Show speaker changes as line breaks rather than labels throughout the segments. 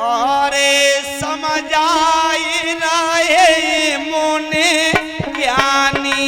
अरे समझाई रहे मुनि ज्ञानी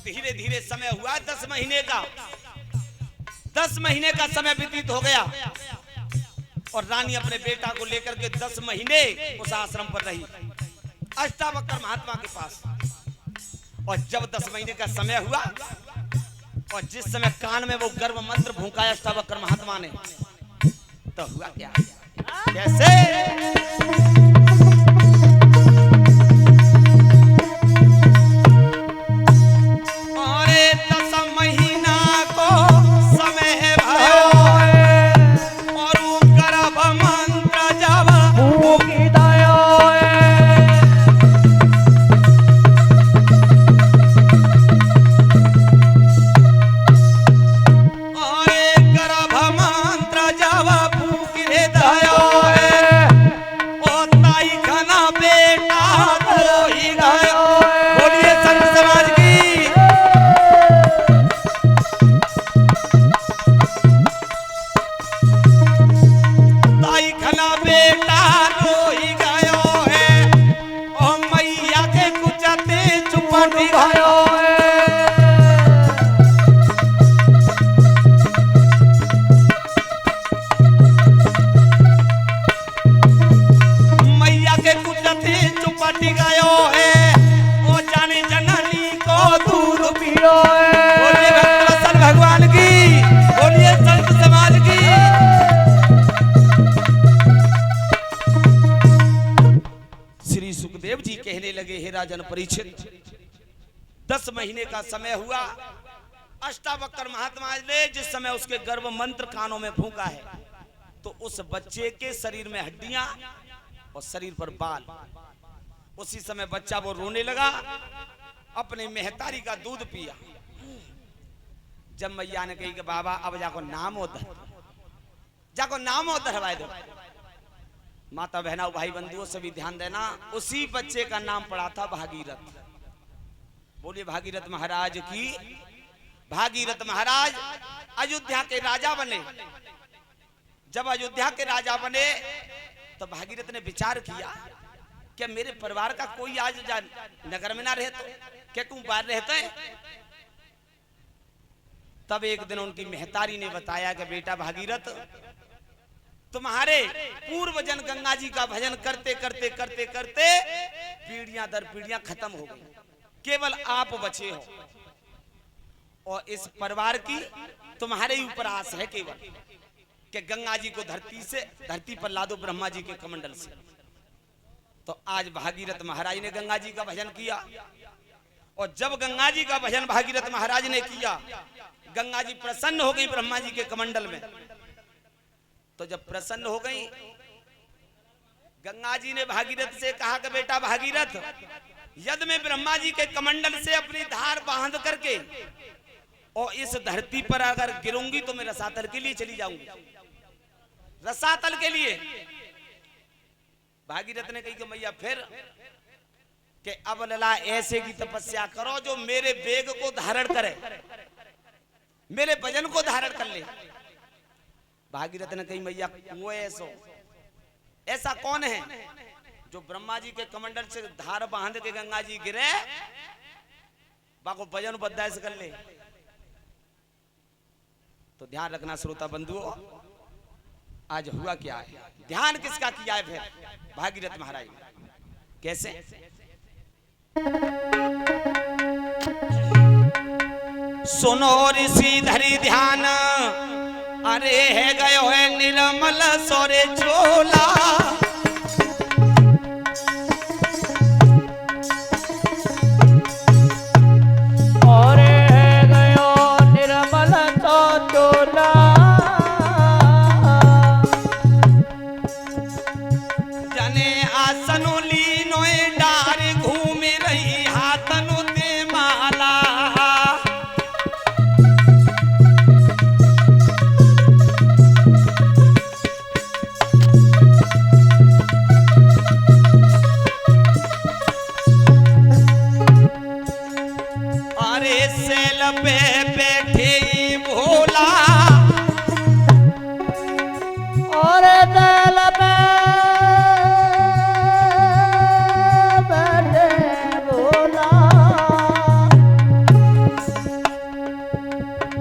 धीरे धीरे समय हुआ 10 महीने का। 10 महीने का समय व्यतीत हो गया और रानी अपने बेटा को लेकर के 10 महीने उस आश्रम पर रही, अष्टावक्र महात्मा के पास। और जब 10 महीने का समय हुआ और जिस समय कान में वो गर्भ मंत्र भूंका अष्टावक्र महात्मा ने, तो हुआ क्या? कैसे? सुखदेव जी कहने लगे, हे राजन परीक्षित, 10 महीने का समय हुआ। अष्टावक्र महात्मा ने जिस समय उसके गर्भ मंत्र कानों में फूंका है, तो उस बच्चे के शरीर में हड्डियां और शरीर पर बाल। उसी समय बच्चा वो रोने लगा, अपने मेहतारी का दूध पिया। जब मैया ने कही कि बाबा अब जाको नाम धरवाए दो। माता बहना भाई बंधुओं से भी ध्यान देना, उसी बच्चे का नाम पड़ा था भागीरथ। बोलिए भागीरथ महाराज की। भागीरथ महाराज अयोध्या के राजा बने। जब अयोध्या के राजा बने तो भागीरथ ने विचार किया, क्या मेरे परिवार का कोई आज नगर में ना रहे तो क्या तुम बाहर रहते हैं? तब एक दिन उनकी मेहतारी ने बताया कि बेटा भागीरथ, तुम्हारे पूर्वजन गंगा जी का भजन करते करते करते करते पीढ़ियां दर पीढ़ियां खत्म हो गई, केवल आप बचे हो और इस परिवार की तुम्हारे ऊपर आस है केवल कि गंगा जी को धरती पर ला दो ब्रह्मा जी के कमंडल से। तो आज भागीरथ महाराज ने गंगा जी का भजन किया और जब गंगा जी का भजन भागीरथ महाराज ने किया, गंगा जी प्रसन्न हो गई ब्रह्मा जी के कमंडल में। तो जब प्रसन्न हो गई, गंगा जी ने भागीरथ से कहा कि बेटा भागीरथ, यदि मैं ब्रह्मा जी के कमंडल से अपनी धार बांध करके और इस धरती पर अगर गिरूंगी तो मैं रसातल के लिए चली जाऊंगी, रसातल के लिए। भागीरथ ने कही कि मैया फिर कि अब लला ऐसे की तपस्या करो जो मेरे वेग को धारण करे, मेरे वजन को धारण कर ले। भागीरथ ने कही मैया वो ऐसा कौन है जो ब्रह्मा जी के कमंडल से धार बांध के गंगा जी गिरे बाको वजन बर्दाश्त कर ले। तो ध्यान रखना श्रोता बंधुओं, आज हुआ क्या है, ध्यान किसका किया है फिर भागीरथ महाराज कैसे। सुनो ऋषि धरी ध्यान, अरे है गयो है निर्मल सोरे चोला,
और है गयो निर्मल तो चोला,
जने आसनु लीनो डार घूम रही हाथनु दे माला, सेल पे बैठे भोला,
और सेल पे बैठे भोला,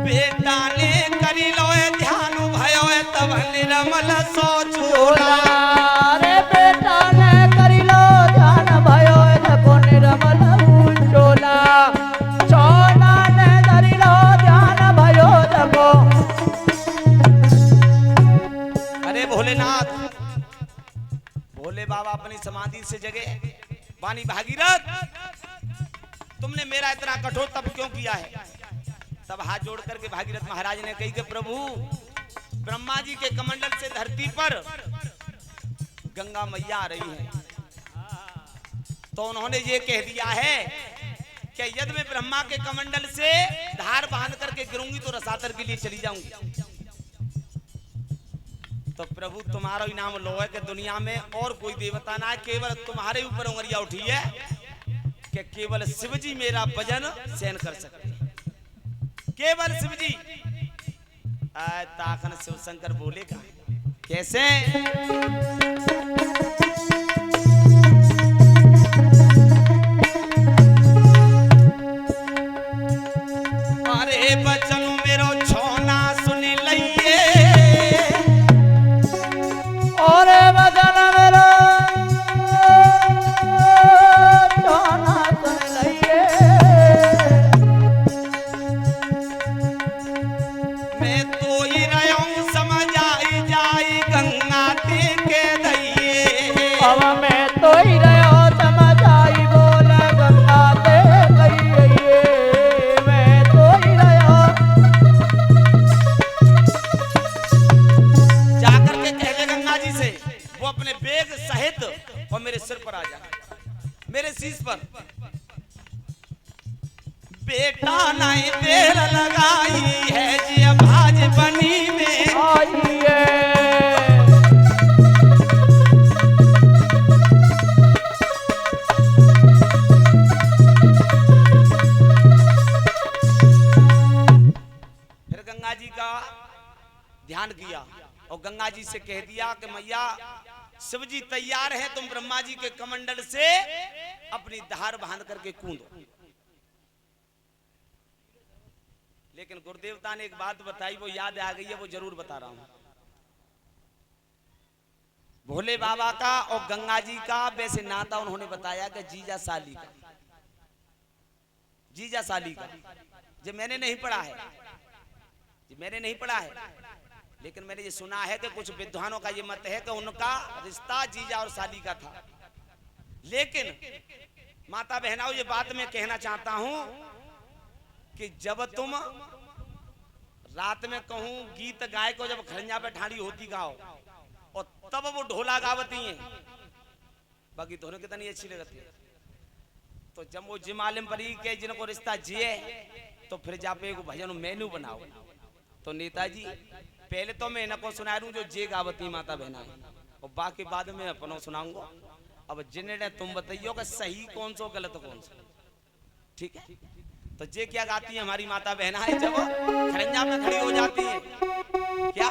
बेटा ने करी लो ध्यान भयो तब निर्मल सो चोला,
रे बेटा ने करी लो ध्यान भयो तब निर्मल चोला,
भोलेनाथ भोले बाबा अपनी समाधि से जगे, वाणी भागीरथ तुमने मेरा इतना कठोर तप क्यों किया है। तब हाथ जोड़ करके भागीरथ महाराज ने कही कि प्रभु ब्रह्मा जी के कमंडल से धरती पर गंगा मैया आ रही है, तो उन्होंने ये कह दिया है कि यदि मैं ब्रह्मा के कमंडल से धार बांध करके गिरूंगी तो रसातर के लिए चली जाऊंगी। तो प्रभु तुम्हारा इनाम लो है कि दुनिया में और कोई देवता ना है, केवल तुम्हारे ऊपर उंगलियां उठी है कि केवल शिव जी मेरा वजन सहन कर सकते हैं, केवल शिव जी। ताकन शिव शंकर बोलेगा कैसे, अरे बचन मेरो छोना सुन लइए,
और बदन मेरो छोना सुन लइए,
मैं तो ही रहा हूँ समझ आई जाई गंगा ते के दइए,
अब मैं तो ही रहा समझ आई बोल गंगा ते दइए, मैं तो ही रहा।
जाकर के कह दे गंगा जी से वो अपने बेग सहित और मेरे सिर पर आ जाए, मेरे शीश पर। बेटा नहीं देर लगाई है जी भाज बनी में
आई है,
फिर गंगा जी का ध्यान किया और गंगा जी से कह दिया कि मैया शिव जी तैयार है, तुम ब्रह्मा जी के कमंडल से अपनी धार बांध करके कूदो। लेकिन गुरुदेवता ने एक बात बताई, वो याद आ गई है, वो जरूर बता रहा हूं। भोले बाबा का और गंगा जी का वैसे नाता उन्होंने बताया कि जीजा साली का, जीजा साली का। जो मैंने नहीं पढ़ा है, जो मैंने नहीं पढ़ा है, लेकिन मैंने ये सुना है कि कुछ विद्वानों का ये मत है कि उनका रिश्ता जीजा और साली का था। लेकिन माता बहनाओं, ये बात मैं कहना चाहता हूं कि जब तुम रात में कहूँ गीत गाय को जब खरंजा पे ठाड़ी होती गाओ और तब वो ढोला गावती है, बाकी दोनों कितनी अच्छी लगती है। तो जब वो जिमालिम परी के जिनको रिश्ता जिए तो फिर जापे को भजन मेनू बनाओ। तो नेताजी पहले तो मैं इनको सुना दूं जो जे गावती माता बहना है, और बाकी बाद में अपनों सुनाऊंगा। अब जिन्हें तुम बताइयो कि सही कौन सो गलत कौन सा, ठीक है। तो जे क्या गाती है हमारी माता बहना है जब खरंजा में खड़ी हो जाती है, क्या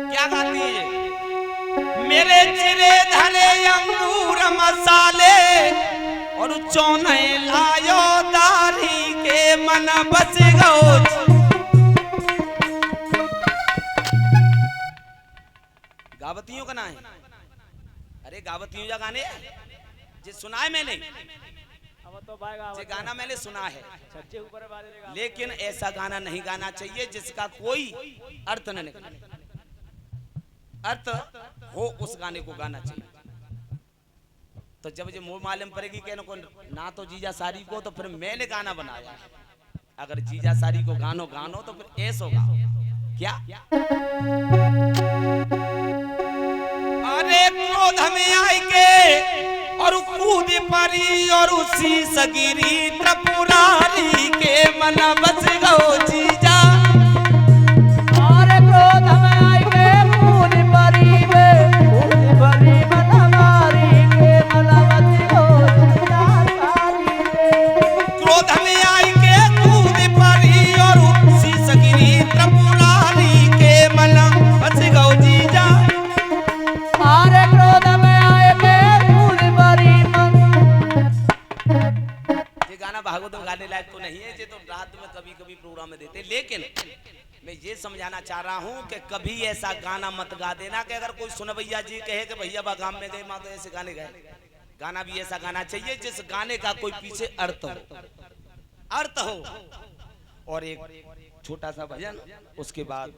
क्या गाती है? मेरे चिरे धरे अंगूर मसाले और चौने लायो दारी के मन बस गो। गावतियों का ना है, अरे गावतियों जा गाने जे सुना है मैंने, जे गाना मैंने सुना है, लेकिन ऐसा गाना नहीं गाना चाहिए जिसका कोई अर्थ न निकले। अर्थ हो उस गाने को गाना चाहिए। तो जब ये मुंह मालूम पड़ेगी कहने को ना तो जीजा सारी को, तो फिर मैंने गाना बनाया। अगर जीजा सारी को गानो गानो तो फिर ऐसा होगा क्या? अरे क्रोध में आई के और कूद परी और उसी सगिरी त्रिपुरारी के मन बस गो जीजा।
अरे क्रोध में आई के कूद परी मन मारी के मन बस गो जीजा सारी के।
क्रोध में आई के कूद परी और उसी सगिरी त्रिपुरारी के मन बस गो जीजा।
अरे क्रोध में आए के कूद परी मन।
ये गाना भागवत में गाने लायक तो नहीं है, ये तो रात में कभी कभी प्रोग्राम में देते, लेकिन मैं ये समझाना चाह रहा हूँ कि कभी ऐसा गाना मत गा देना कि अगर कोई सुनवैया जी कहे कि भैया बागाम में गए माँ तो ऐसे गाने गाए। गाना भी ऐसा गाना चाहिए जिस गाने का कोई पीछे अर्थ हो, अर्थ हो। और एक छोटा सा भजन, उसके बाद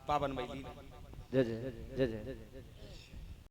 पावन मैली।
जय जय जय जय।